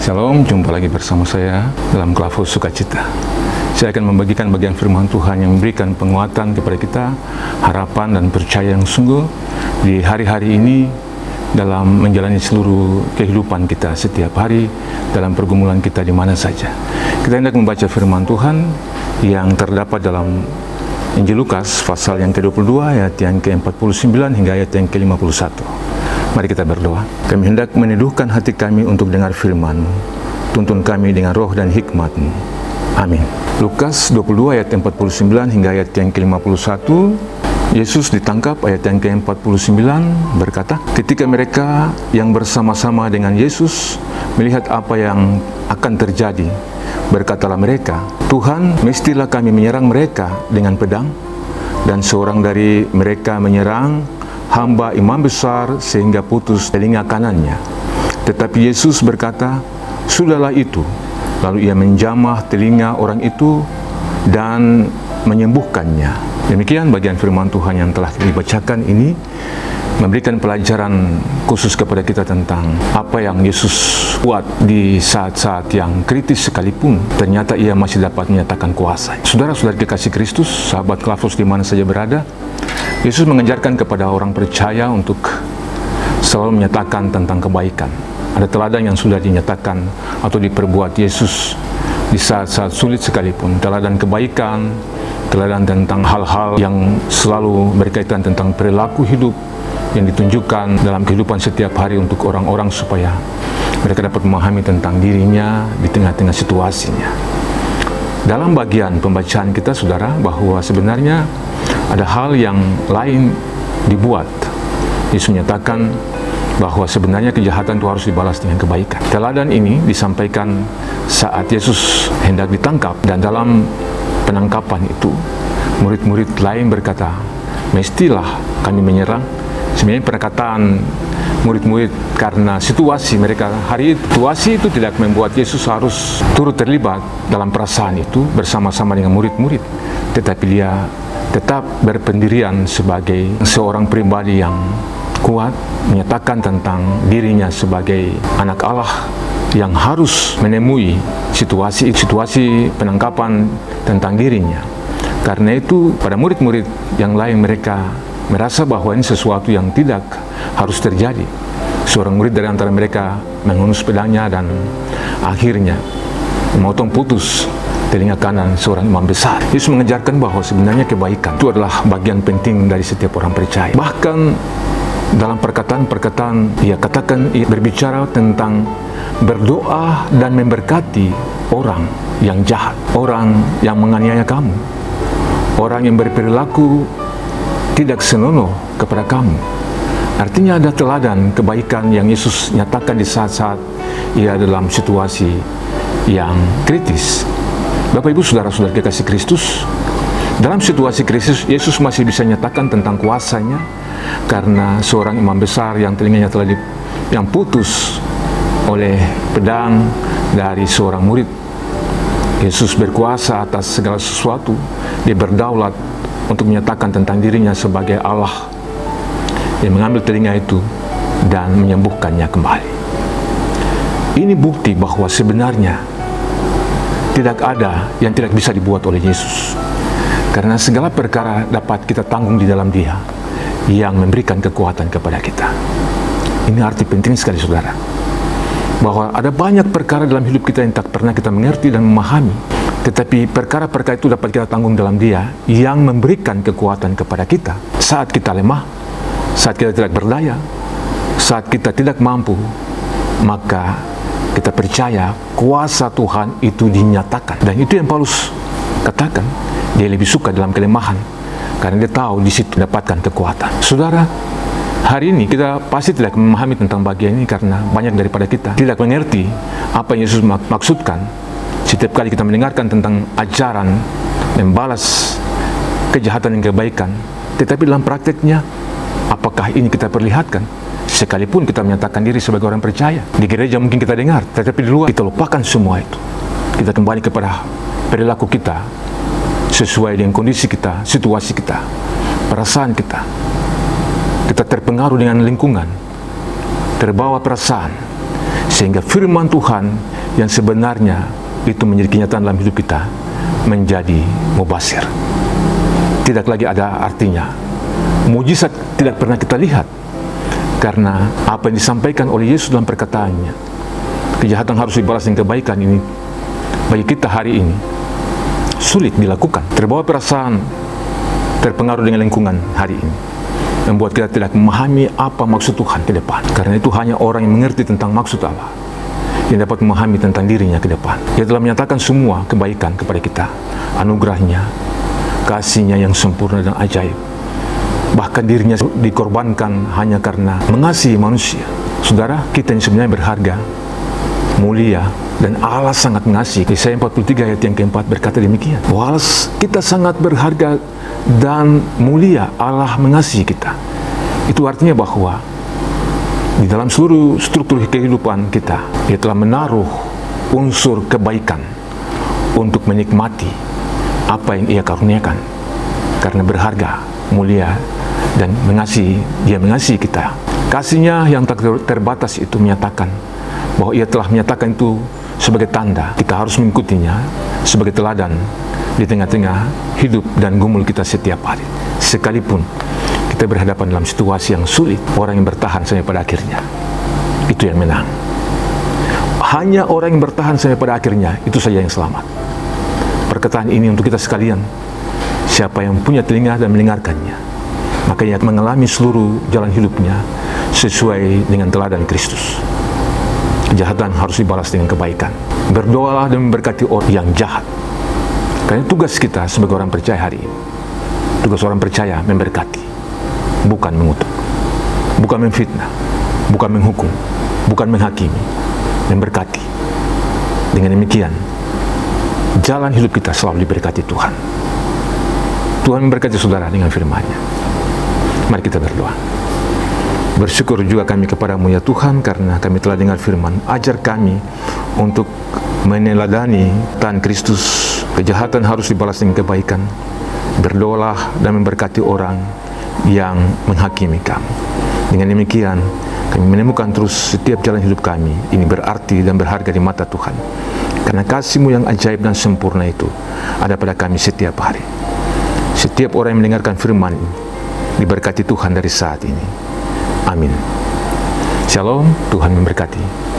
Shalom, jumpa lagi bersama saya dalam Clubhouse Sukacita. Saya akan membagikan bagian firman Tuhan yang memberikan penguatan kepada kita, harapan dan percaya yang sungguh di hari-hari ini dalam menjalani seluruh kehidupan kita setiap hari, dalam pergumulan kita di mana saja. Kita hendak membaca firman Tuhan yang terdapat dalam Injil Lukas pasal yang ke-22 ayat yang ke-49 hingga ayat yang ke-51. Mari kita berdoa. Kami hendak meneduhkan hati kami untuk dengar firman-Mu. Tuntun kami dengan roh dan hikmat-Mu. Amin. Lukas 22 ayat 49 hingga ayat yang ke-51. Yesus ditangkap, ayat yang ke-49 berkata, ketika mereka yang bersama-sama dengan Yesus melihat apa yang akan terjadi, berkatalah mereka, Tuhan, mestilah kami menyerang mereka dengan pedang. Dan seorang dari mereka menyerang hamba imam besar sehingga putus telinga kanannya. Tetapi Yesus berkata, sudahlah itu. Lalu ia menjamah telinga orang itu dan menyembuhkannya. Demikian bagian firman Tuhan yang telah dibacakan ini memberikan pelajaran khusus kepada kita tentang apa yang Yesus buat di saat-saat yang kritis sekalipun. Ternyata ia masih dapat menyatakan kuasa. Saudara-saudari kekasih Kristus, sahabat Clubhouse di mana saja berada, Yesus mengajarkan kepada orang percaya untuk selalu menyatakan tentang kebaikan. Ada teladan yang sudah dinyatakan atau diperbuat Yesus di saat-saat sulit sekalipun. Teladan kebaikan, teladan tentang hal-hal yang selalu berkaitan tentang perilaku hidup yang ditunjukkan dalam kehidupan setiap hari untuk orang-orang supaya mereka dapat memahami tentang dirinya di tengah-tengah situasinya. Dalam bagian pembacaan kita, saudara, bahwa sebenarnya ada hal yang lain dibuat. Yesus menyatakan bahwa sebenarnya kejahatan itu harus dibalas dengan kebaikan. Teladan ini disampaikan saat Yesus hendak ditangkap, dan dalam penangkapan itu murid-murid lain berkata, mestilah kami menyerang. Sebenarnya perkataan murid-murid karena situasi mereka hari itu, situasi itu tidak membuat Yesus harus turut terlibat dalam perasaan itu bersama-sama dengan murid-murid, tetapi dia tetap berpendirian sebagai seorang pribadi yang kuat, menyatakan tentang dirinya sebagai anak Allah yang harus menemui situasi penangkapan tentang dirinya. Karena itu pada murid-murid yang lain mereka merasa bahwa ini sesuatu yang tidak harus terjadi. Seorang murid dari antara mereka menghunus pedangnya dan akhirnya memotong putus telinga kanan seorang imam besar. Yesus mengajarkan bahwa sebenarnya kebaikan itu adalah bagian penting dari setiap orang percaya. Bahkan dalam perkataan-perkataan ia katakan, ia berbicara tentang berdoa dan memberkati orang yang jahat, orang yang menganiaya kamu, orang yang berperilaku tidak senonoh kepada kamu. Artinya ada teladan kebaikan yang Yesus nyatakan di saat-saat ia dalam situasi yang kritis. Bapak Ibu Saudara-saudari kekasih Kristus, dalam situasi krisis Yesus masih bisa nyatakan tentang kuasanya, karena seorang imam besar yang telinganya telah yang putus oleh pedang dari seorang murid. Yesus berkuasa atas segala sesuatu. Dia berdaulat untuk menyatakan tentang dirinya sebagai Allah yang mengambil telinga itu dan menyembuhkannya kembali. Ini bukti bahwa sebenarnya tidak ada yang tidak bisa dibuat oleh Yesus, karena segala perkara dapat kita tanggung di dalam Dia yang memberikan kekuatan kepada kita. Ini arti penting sekali, saudara, bahwa ada banyak perkara dalam hidup kita yang tak pernah kita mengerti dan memahami, tetapi perkara-perkara itu dapat kita tanggung dalam Dia yang memberikan kekuatan kepada kita saat kita lemah, saat kita tidak berdaya, saat kita tidak mampu. Maka kita percaya kuasa Tuhan itu dinyatakan, dan itu yang Paulus katakan, dia lebih suka dalam kelemahan karena dia tahu di situ dapatkan kekuatan. Saudara, hari ini kita pasti tidak memahami tentang bagian ini karena banyak daripada kita tidak mengerti apa yang Yesus maksudkan setiap kali kita mendengarkan tentang ajaran membalas kejahatan dan kebaikan. Tetapi dalam prakteknya, apakah ini kita perlihatkan? Sekalipun kita menyatakan diri sebagai orang percaya, di gereja mungkin kita dengar, tetapi di luar kita lupakan semua itu. Kita kembali kepada perilaku kita sesuai dengan kondisi kita, situasi kita, perasaan kita. Kita terpengaruh dengan lingkungan, terbawa perasaan, sehingga firman Tuhan yang sebenarnya itu menjadi kenyataan dalam hidup kita menjadi mubasir. Tidak lagi ada artinya. Mujizat tidak pernah kita lihat, karena apa yang disampaikan oleh Yesus dalam perkataannya, kejahatan harus dibalas dengan kebaikan, ini bagi kita hari ini sulit dilakukan. Terbawa perasaan, terpengaruh dengan lingkungan hari ini, membuat kita tidak memahami apa maksud Tuhan ke depan. Karena itu hanya orang yang mengerti tentang maksud Allah yang dapat memahami tentang dirinya ke depan. Dia telah menyatakan semua kebaikan kepada kita, anugerahnya, kasihnya yang sempurna dan ajaib. Bahkan dirinya dikorbankan hanya karena mengasihi manusia. Saudara, kita yang sebenarnya berharga, mulia, dan Allah sangat mengasihi. Yesaya 43 ayat yang keempat berkata demikian. Walau kita sangat berharga dan mulia, Allah mengasihi kita. Itu artinya bahwa di dalam seluruh struktur kehidupan kita, Dia telah menaruh unsur kebaikan untuk menikmati apa yang Ia karuniakan. Karena berharga, mulia, dan mengasihi, Dia mengasihi kita. Kasihnya yang tak terbatas itu menyatakan bahwa Ia telah menyatakan itu sebagai tanda kita harus mengikutinya sebagai teladan di tengah-tengah hidup dan gumul kita setiap hari. Sekalipun kita berhadapan dalam situasi yang sulit, orang yang bertahan sampai pada akhirnya, itu yang menang. Hanya orang yang bertahan sampai pada akhirnya, itu saja yang selamat. Perkataan ini untuk kita sekalian. Siapa yang punya telinga dan mendengarkannya, maka ia mengalami seluruh jalan hidupnya sesuai dengan teladan Kristus. Kejahatan harus dibalas dengan kebaikan. Berdoalah dan memberkati orang yang jahat. Karena tugas kita sebagai orang percaya hari ini, tugas orang percaya memberkati, bukan mengutuk, bukan memfitnah, bukan menghukum, bukan menghakimi, memberkati. Dengan demikian, jalan hidup kita selalu diberkati Tuhan. Tuhan memberkati saudara dengan firman-Nya. Mari kita berdoa. Bersyukur juga kami kepadamu ya Tuhan, karena kami telah dengar firman. Ajar kami untuk meneladani Tuhan Kristus. Kejahatan harus dibalas dengan kebaikan. Berdoalah dan memberkati orang yang menghakimi kami. Dengan demikian, kami menemukan terus setiap jalan hidup kami ini berarti dan berharga di mata Tuhan. Karena kasih-Mu yang ajaib dan sempurna itu ada pada kami setiap hari. Setiap orang yang mendengarkan firman diberkati Tuhan dari saat ini. Amin. Shalom, Tuhan memberkati.